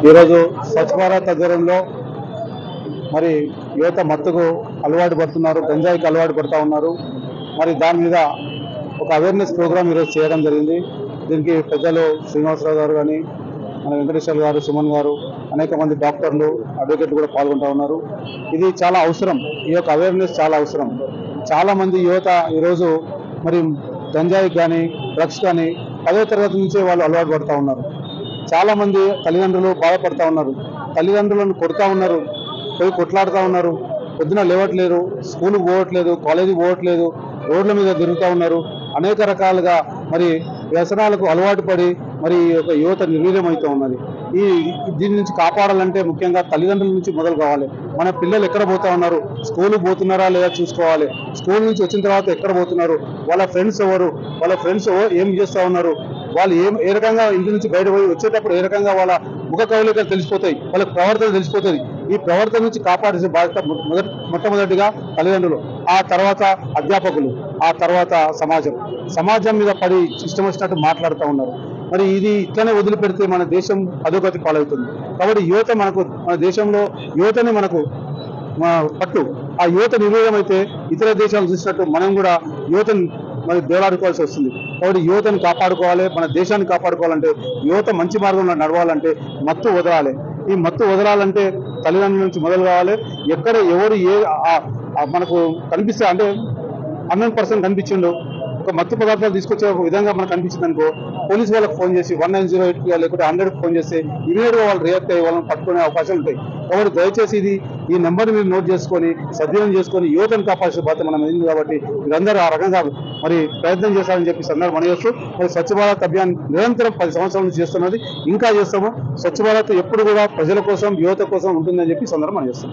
ఈరోజు స్వచ్ఛ భారత్ ఆధ్వర్యంలో మరి యువత మత్తుకు అలవాటు పడుతున్నారు, గంజాయికి అలవాటు పడుతూ ఉన్నారు. మరి దాని మీద ఒక అవేర్నెస్ ప్రోగ్రామ్ ఈరోజు చేయడం జరిగింది. దీనికి పెద్దలు శ్రీనివాసరావు గారు కానీ, మన వెంకటేశ్వర గారు, సుమన్ గారు, అనేక మంది డాక్టర్లు, అడ్వకేట్లు కూడా పాల్గొంటూ ఉన్నారు. ఇది చాలా అవసరం. ఈ యొక్క అవేర్నెస్ చాలా అవసరం. చాలా మంది యువత ఈరోజు మరి గంజాయికి కానీ, డ్రగ్స్ కానీ 10వ తరగతి నుంచే వాళ్ళు అలవాటు పడుతూ ఉన్నారు. చాలా మంది తల్లిదండ్రులు బాధపడతా ఉన్నారు, తల్లిదండ్రులను కొడుతూ ఉన్నారు, పోయి కొట్లాడుతూ ఉన్నారు, పొద్దున లేవట్లేరు, స్కూల్కి పోవట్లేదు, కాలేజీకి పోవట్లేదు, రోడ్ల మీద తిరుగుతూ ఉన్నారు. అనేక రకాలుగా మరి వ్యసనాలకు అలవాటు పడి మరి ఒక యువత నిర్వీర్యమవుతూ ఉన్నది. దీని నుంచి కాపాడాలంటే ముఖ్యంగా తల్లిదండ్రుల నుంచి మొదలు కావాలి. మన పిల్లలు ఎక్కడ పోతా ఉన్నారు, స్కూల్కి పోతున్నారా లేదా చూసుకోవాలి. స్కూల్ నుంచి వచ్చిన తర్వాత ఎక్కడ పోతున్నారు, వాళ్ళ ఫ్రెండ్స్ ఎవరు, వాళ్ళ ఫ్రెండ్స్ ఏం చేస్తూ ఉన్నారు, వాళ్ళు ఏ రకంగా ఇంటి నుంచి బయట పోయి వచ్చేటప్పుడు ఏ రకంగా వాళ్ళ ముఖ కవళికలు తెలిసిపోతాయి, వాళ్ళ ప్రవర్తన తెలిసిపోతుంది. ఈ ప్రవర్తన నుంచి కాపాడే బాధ్యత మొట్టమొదటిగా తల్లిదండ్రులు, ఆ తర్వాత అధ్యాపకులు, ఆ తర్వాత సమాజం మీద పడి ఇష్టం వచ్చినట్టు మాట్లాడుతూ ఉన్నారు. మరి ఇది ఇట్లనే వదిలిపెడితే మన దేశం అధోగతి పాలవుతుంది. కాబట్టి యువత మన దేశంలో యువతని మనకు పట్టు. ఆ యువత నిర్వీర్యమైతే ఇతర దేశాలు చూసినట్టు మనం కూడా యువతను మరి దేవాడుకోవాల్సి వస్తుంది. కాబట్టి యువతను కాపాడుకోవాలి. మన దేశాన్ని కాపాడుకోవాలంటే, యువత మంచి మార్గంలో నడవాలంటే మత్తు వదలాలి. ఈ మత్తు వదలాలంటే తల్లిదండ్రుల నుంచి మొదలు కావాలి. ఎక్కడ ఎవరు మనకు కనిపిస్తే, అంటే అన్నోన్ పర్సన్ కనిపించిండు, ఒక మత్తు పదార్థాలు తీసుకొచ్చే విధంగా మనకు కనిపించింది అనుకో, పోలీసు వాళ్ళకి ఫోన్ చేసి 1908 లేకపోతే 100కి ఫోన్ చేస్తే ఇమీడియట్గా వాళ్ళు రియాక్ట్ అయ్యి వాళ్ళని పట్టుకునే అవకాశాలు ఉంటాయి. కాబట్టి దయచేసి ఈ నెంబర్ని మీరు నోట్ చేసుకొని సద్వినియోగం చేసుకొని యువతను కాపాల్సిన బాధ్యత మనం అయింది. కాబట్టి మీరందరూ ఆ రకంగా మరి ప్రయత్నం చేస్తారని చెప్పి సందర్భం మనయేస్తూ, మరి స్వచ్ఛ భారత్ అభియాన్ నిరంతరం 10 సంవత్సరాల నుంచి చేస్తున్నది, ఇంకా చేస్తాము. స్వచ్ఛ భారత్ ఎప్పుడు కూడా ప్రజల కోసం, యువత కోసం ఉంటుందని చెప్పి సందర్భం మనయేస్తాం.